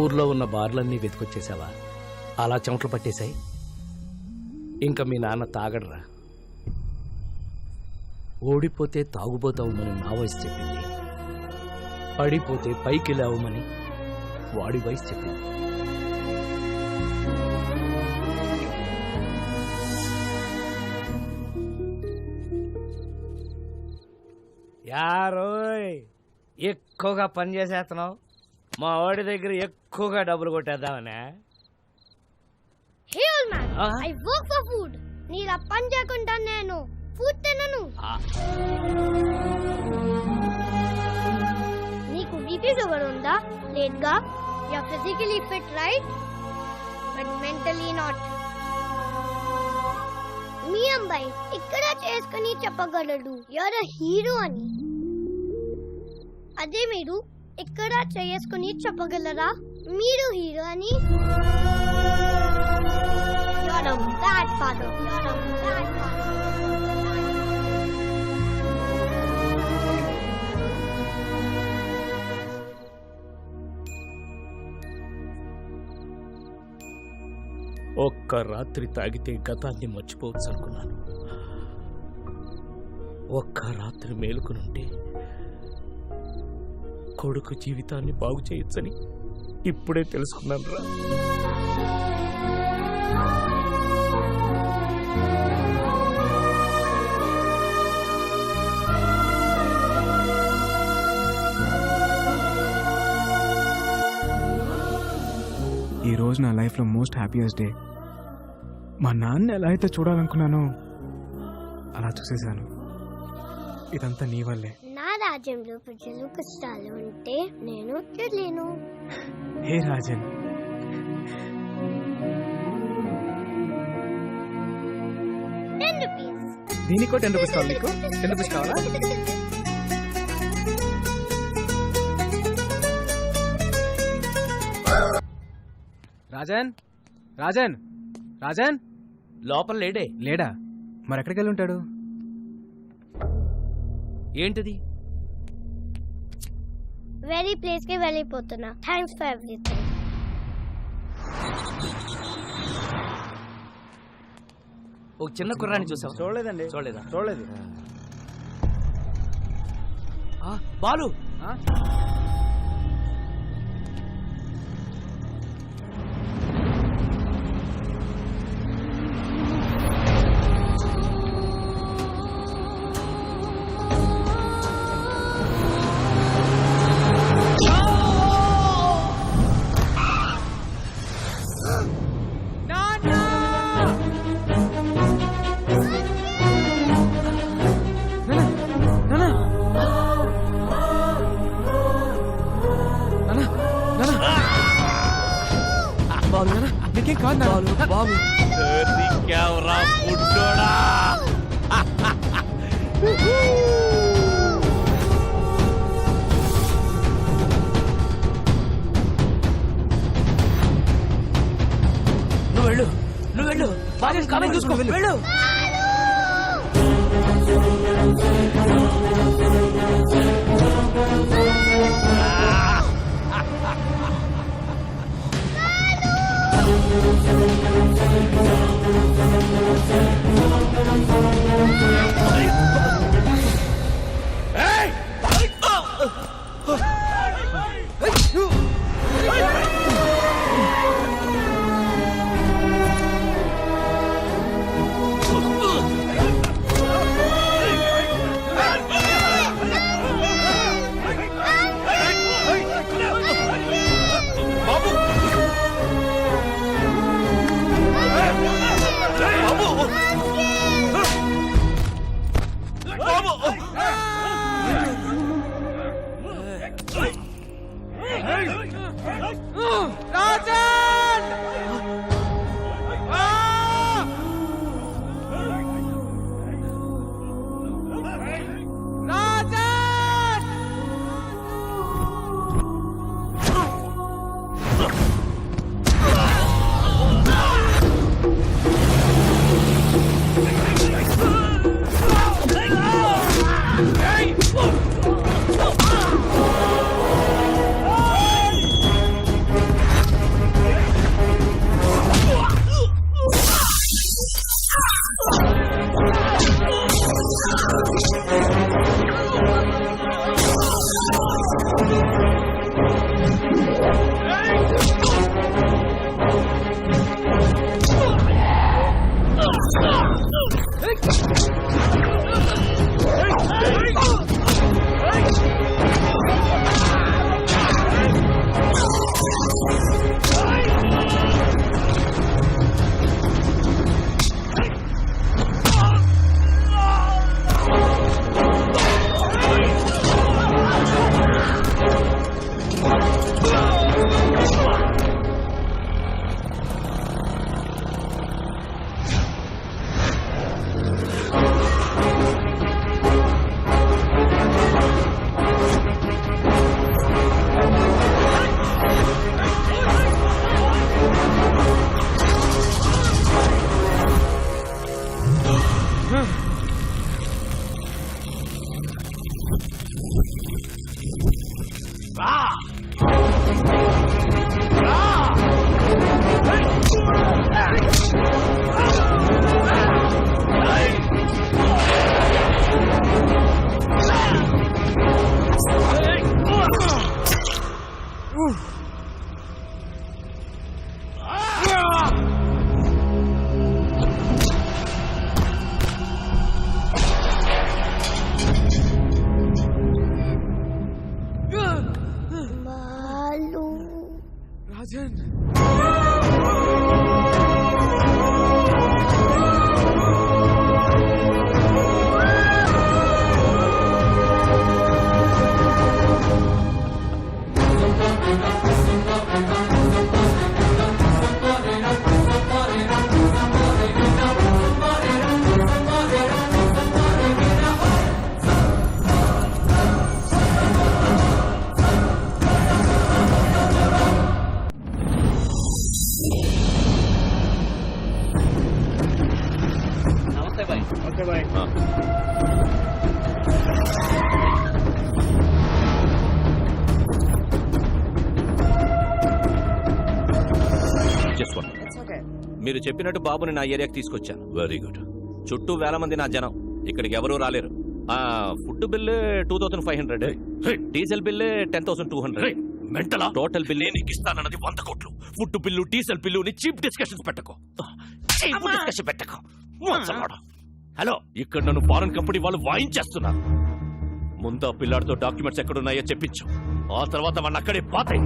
ఊర్లో ఉన్న బార్లన్నీ వెతికొచ్చేసావా? అలా చెమటలు పట్టేశాయి. ఇంకా మీ నాన్న తాగడరా. ఓడిపోతే తాగుపోతావుమని నా వయసు చెప్పింది, పడిపోతే పైకి లేవమని వాడి వయసు చెప్పింది. యారోయ్, ఎక్కువగా పని చేసేస్తున్నావు. మా వాడి దగ్గర ఎక్కువగా డబ్బులు కొట్టేద్దామనే. Hey old man, I work for food. నీలా పని చేయకుండా నేను ఫుడ్ తినను. నీకు బీపీ షుగర్ ఉందా? లేట్గా you are physically fit right, but mentally not. మీ అబ్బాయి ఇక్కడ చేసుకుని చెప్పగలడు యు ఆర్ ఎ హీరో అని. అదే మీరు ఇక్కడ చేసుకుని చెప్పగలరా మీరు హీరో అని? You're a bad father. You're a bad father. ఒక్క రాత్రి తాగితే గతాన్ని మర్చిపోవచ్చు అనుకున్నాను. ఒక్క రాత్రి మేలుకునుంటే కొడుకు జీవితాన్ని బాగు చేయొచ్చని ఇప్పుడే తెలుసుకున్నాను రా. ఈ రోజు నా లైఫ్లో మోస్ట్ హ్యాపీయెస్ట్ డే. మా నాన్న ఎలా అయితే చూడాలనుకున్నానో అలా చూసేశాను. ఇదంతా నీ వల్లే. నా రాజ్యంలో ప్రజలు కష్టాలు ఉంటే నేను చూడలేను. హే రాజన్, ₹10. దీనికో 10 రూపీస్ కావాలి. నీకు 10 రూపీస్ కావాలా? రాజన్, రాజన్, రాజన్ లోపల లేడే. లేడా? మరి ఎక్కడికి వెళ్ళి ఉంటాడు? ఏంటిది? వెరీ ప్లేస్ కి వెళ్ళిపోతున్నా. Thanks for everything. ఒక చిన్న కుర్రాన్ని చూసావు? చూడలేదండి. చూడలేదు. బాలు, నీకేం కాదు బాబు. నువ్వు వెళ్ళు. బాగా కాలం చూసుకో. వెళ్ళు. బాలు రాజన్ నమస్తే బాయ్. Okay bye. చేసుకోండి. మీరు చెప్పినట్టు బాబుని నా ఏరియాకి తీసుకొచ్చాను. Very good. చుట్టూ వేల మంది నా జనం, ఇక్కడికి ఎవరూ రాలేరు. Food bill 2500, diesel bill 10,200. మెంటలా? టోటల్ బిల్లు నీకు ఇస్తానన్నది 100 కోట్లు. Food bill, diesel bill cheap discussions పెట్టకు. డిస్కషన్ పెట్టకు. హలో, ఇక్కడ నన్ను ఫారెన్ కంపెనీ వాళ్ళు వాయించేస్తున్నారు. ముందు ఆ పిల్లాడితో డాక్యుమెంట్స్ ఎక్కడున్నాయో చెప్పించు. ఆ తర్వాత వాడిని అక్కడే పాతాయి.